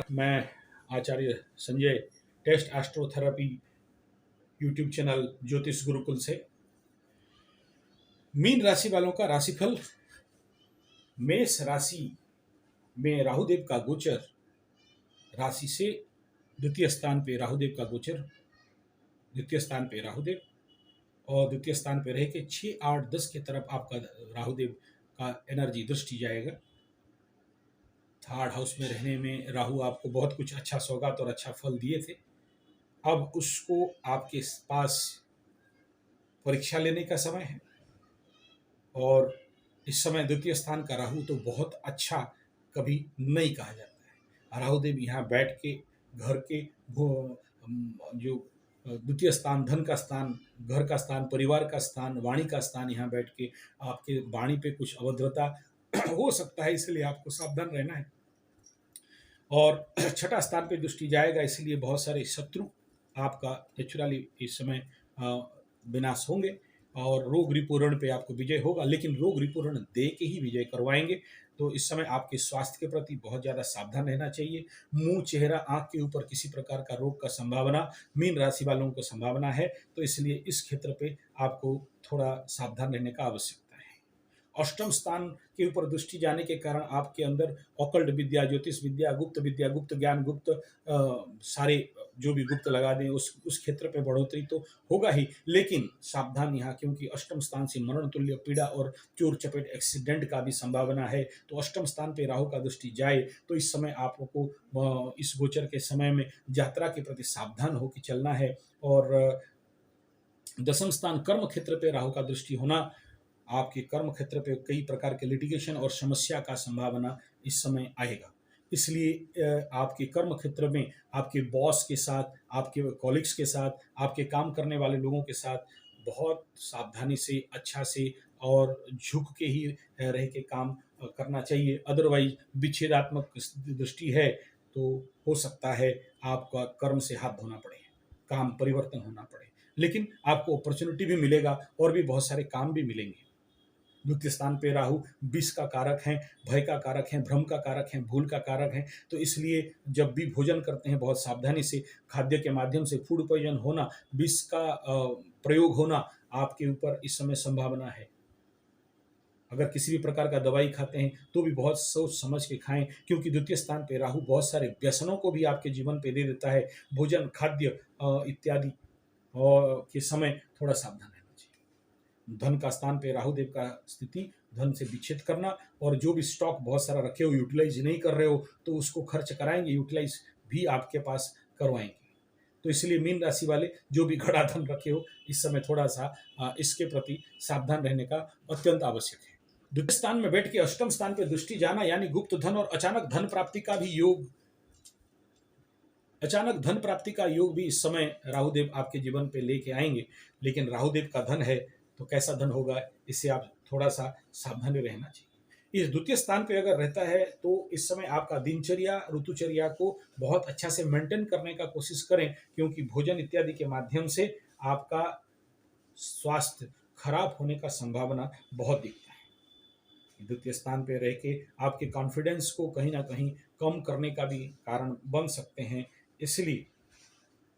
मैं आचार्य Sanjay test एस्ट्रोथेरेपी YouTube channel ज्योतिष गुरुकुल से मीन राशि वालों का राशिफल। मेष राशि में राहुदेव का गोचर, राशि से द्वितीय स्थान पे राहुदेव का गोचर, द्वितीय स्थान पे राहुदेव और द्वितीय स्थान पे रह के 6, 8, 10 की तरफ आपका राहुदेव का एनर्जी दृष्टि जाएगा। थर्ड हाउस में रहने में राहु आपको बहुत कुछ अच्छा सौगात और अच्छा फल दिए थे। अब उसको आपके पास परीक्षा लेने का समय है और इस समय द्वितीय स्थान का राहु तो बहुत अच्छा कभी नहीं कहा जाता है। राहुदेव यहाँ बैठ के घर के जो द्वितीय स्थान, धन का स्थान, घर का स्थान, परिवार का स्थान, वाणी का स्थान, यहाँ बैठ के आपके वाणी पे कुछ अभद्रता हो सकता है, इसलिए आपको सावधान रहना है। और छठा स्थान पे दृष्टि जाएगा, इसलिए बहुत सारे शत्रु आपका नेचुरली इस समय विनाश होंगे और रोग रिपूरण पे आपको विजय होगा, लेकिन रोग रिपूरण दे के ही विजय करवाएंगे। तो इस समय आपके स्वास्थ्य के प्रति बहुत ज़्यादा सावधान रहना चाहिए। मुंह, चेहरा, आंख के ऊपर किसी प्रकार का रोग का संभावना मीन राशि वालों को संभावना है, तो इसलिए इस क्षेत्र पे आपको थोड़ा सावधान रहने का आवश्यकता है। अष्टम स्थान के ऊपर दृष्टि जाने के कारण आपके अंदर ऑकल्ट विद्या, ज्योतिष विद्या, गुप्त ज्ञान, सारे जो भी गुप्त लगा दें उस क्षेत्र पे बढ़ोतरी तो होगा ही, लेकिन सावधान यहाँ, क्योंकि अष्टम स्थान से मरण तुल्य पीड़ा और चोर चपेट एक्सीडेंट का भी संभावना है। तो अष्टम स्थान पे राहु का दृष्टि जाए तो इस समय आपको इस गोचर के समय में यात्रा के प्रति सावधान होकर चलना है। और दसम स्थान कर्म क्षेत्र पे राहु का दृष्टि होना, आपके कर्म क्षेत्र पे कई प्रकार के लिटिगेशन और समस्या का संभावना इस समय आएगा। इसलिए आपके कर्म क्षेत्र में आपके बॉस के साथ, आपके कॉलिग्स के साथ, आपके काम करने वाले लोगों के साथ बहुत सावधानी से, अच्छा से और झुक के ही रह के काम करना चाहिए। अदरवाइज विच्छेदात्मक दृष्टि है तो हो सकता है आपका कर्म से हाथ धोना पड़े, काम परिवर्तन होना पड़े, लेकिन आपको अपॉर्चुनिटी भी मिलेगा और भी बहुत सारे काम भी मिलेंगे। द्वितीय स्थान पे राहु विष का कारक है, भय का कारक है, भ्रम का कारक है, भूल का कारक है। तो इसलिए जब भी भोजन करते हैं बहुत सावधानी से, खाद्य के माध्यम से फूड पॉइजन होना, विष का प्रयोग होना आपके ऊपर इस समय संभावना है। अगर किसी भी प्रकार का दवाई खाते हैं तो भी बहुत सोच समझ के खाएं, क्योंकि द्वितीय स्थान पे राहु बहुत सारे व्यसनों को भी आपके जीवन पे दे देता है। भोजन, खाद्य इत्यादि के समय थोड़ा सावधान रहना चाहिए। धन का स्थान पे राहुदेव का स्थिति, धन से विच्छेद करना, और जो भी स्टॉक बहुत सारा रखे हो, यूटिलाइज नहीं कर रहे हो तो उसको खर्च कराएंगे, यूटिलाइज भी आपके पास करवाएंगे। तो इसलिए मीन राशि वाले जो भी घड़ा धन रखे हो, इस समय थोड़ा सा इसके प्रति सावधान रहने का अत्यंत आवश्यक है। द्वितीय स्थान में बैठ के अष्टम स्थान पे दृष्टि जाना, यानी गुप्त धन और अचानक धन प्राप्ति का भी योग, अचानक धन प्राप्ति का योग भी इस समय राहुदेव आपके जीवन पे लेके आएंगे। लेकिन राहुदेव का धन है तो कैसा धन होगा, इससे आप थोड़ा सा सावधानी रहना चाहिए। इस द्वितीय स्थान पे अगर रहता है तो इस समय आपका दिनचर्या, ऋतुचर्या को बहुत अच्छा से मेंटेन करने का कोशिश करें, क्योंकि भोजन इत्यादि के माध्यम से आपका स्वास्थ्य खराब होने का संभावना बहुत दिखता है। द्वितीय स्थान पे रह के आपके कॉन्फिडेंस को कहीं ना कहीं कम करने का भी कारण बन सकते हैं। इसलिए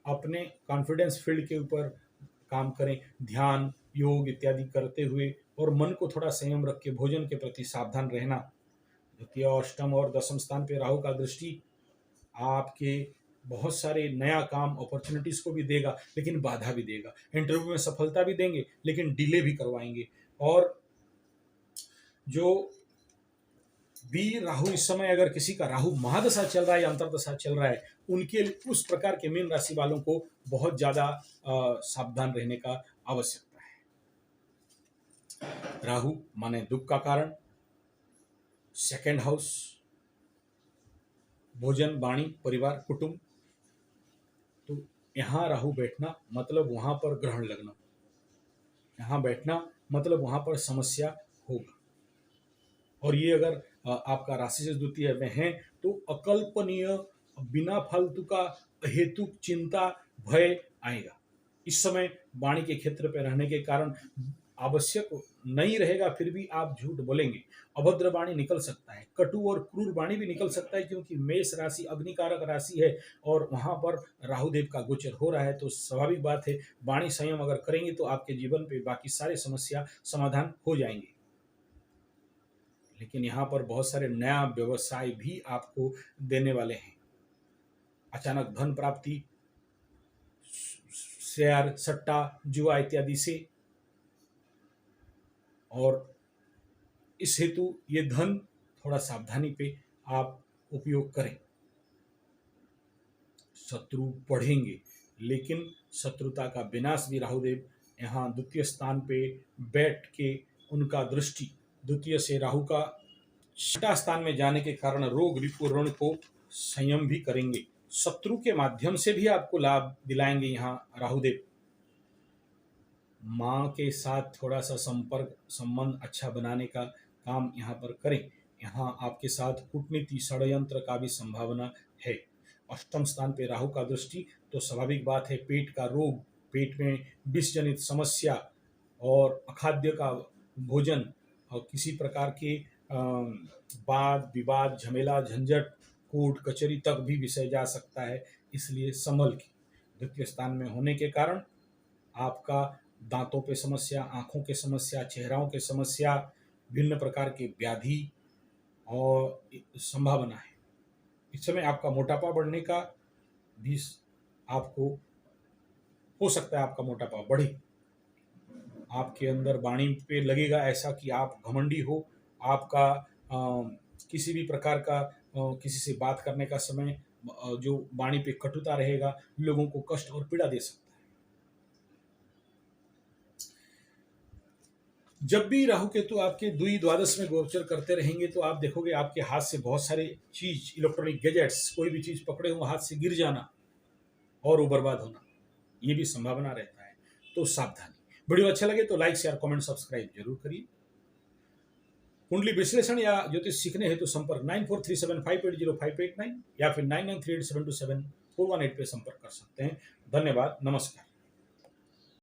अपने कॉन्फिडेंस फील्ड के ऊपर काम करें, ध्यान, योग इत्यादि करते हुए, और मन को थोड़ा संयम रख के भोजन के प्रति सावधान रहना। द्वितीय, अष्टम और दसम स्थान पे राहु का दृष्टि आपके बहुत सारे नया काम, अपॉर्चुनिटीज को भी देगा, लेकिन बाधा भी देगा। इंटरव्यू में सफलता भी देंगे, लेकिन डिले भी करवाएंगे। और जो भी राहु इस समय, अगर किसी का राहु महादशा चल रहा है या अंतरदशा चल रहा है, उनके उस प्रकार के मीन राशि वालों को बहुत ज्यादा सावधान रहने का आवश्यकता है। राहु माने दुख का कारण, सेकेंड हाउस, भोजन, वाणी, परिवार, कुटुंब। तो यहाँ राहु बैठना मतलब वहां पर ग्रहण लगना, यहाँ बैठना मतलब वहां पर समस्या होगा। और ये अगर आपका राशि से द्वितीय में है तो अकल्पनीय, बिना फालतू का अहेतुक चिंता, भय आएगा। इस समय वाणी के क्षेत्र पर रहने के कारण आवश्यक नहीं रहेगा फिर भी आप झूठ बोलेंगे। अभद्र वाणी निकल सकता है, कटु और क्रूर वाणी भी निकल सकता है, क्योंकि मेष राशि अग्निकारक राशि है और वहां पर राहु देव का गोचर हो रहा है। तो स्वाभाविक बात है, वाणी संयम अगर करेंगे तो आपके जीवन पे बाकी सारे समस्या समाधान हो जाएंगे। लेकिन यहाँ पर बहुत सारे नया व्यवसाय भी आपको देने वाले हैं। अचानक धन प्राप्ति, शेयर, सट्टा, जुआ इत्यादि से, और इस हेतु ये धन थोड़ा सावधानी पे आप उपयोग करें। शत्रु बढ़ेंगे, लेकिन शत्रुता का विनाश भी राहुदेव यहाँ द्वितीय स्थान पे बैठ के, उनका दृष्टि द्वितीय से राहु का छठा स्थान में जाने के कारण रोग रिपु ऋण को संयम भी करेंगे। शत्रु के माध्यम से भी आपको लाभ दिलाएंगे यहाँ राहुदेव। माँ के साथ थोड़ा सा संपर्क संबंध अच्छा बनाने का काम यहाँ पर करें। यहाँ आपके साथ कूटनीति षड्यंत्र का भी संभावना है। अष्टम स्थान पे राहु का दृष्टि, तो स्वाभाविक बात है पेट का रोग, पेट में विष जनित समस्या और अखाद्य का भोजन और किसी प्रकार के वाद विवाद झमेला झंझट कोर्ट कचहरी तक भी विषय जा सकता है। इसलिए संभल के। द्वितीय स्थान में होने के कारण आपका दांतों पे समस्या, आंखों के समस्या, चेहराओं के समस्या, भिन्न प्रकार के व्याधि और संभावना है। इस समय आपका मोटापा बढ़ने का भी आपको हो सकता है, आपका मोटापा बढ़े। आपके अंदर वाणी पे लगेगा ऐसा कि आप घमंडी हो। आपका किसी भी प्रकार का किसी से बात करने का समय जो वाणी पे कटुता रहेगा, लोगों को कष्ट और पीड़ा दे सकता है। जब भी राहु केतु आपके द्वि द्वादश में गोचर करते रहेंगे तो आप देखोगे आपके हाथ से बहुत सारे चीज, इलेक्ट्रॉनिक गैजेट्स, कोई भी चीज पकड़े हो हाथ से गिर जाना और वो बर्बाद होना, ये भी संभावना रहता है। तो सावधानी। वीडियो अच्छा लगे तो लाइक शेयर कमेंट सब्सक्राइब जरूर करिए। कुंडली विश्लेषण या ज्योतिष सीखने हेतु संपर्क 9437580589 या फिर 9938727418 पे संपर्क कर सकते हैं। धन्यवाद, नमस्कार।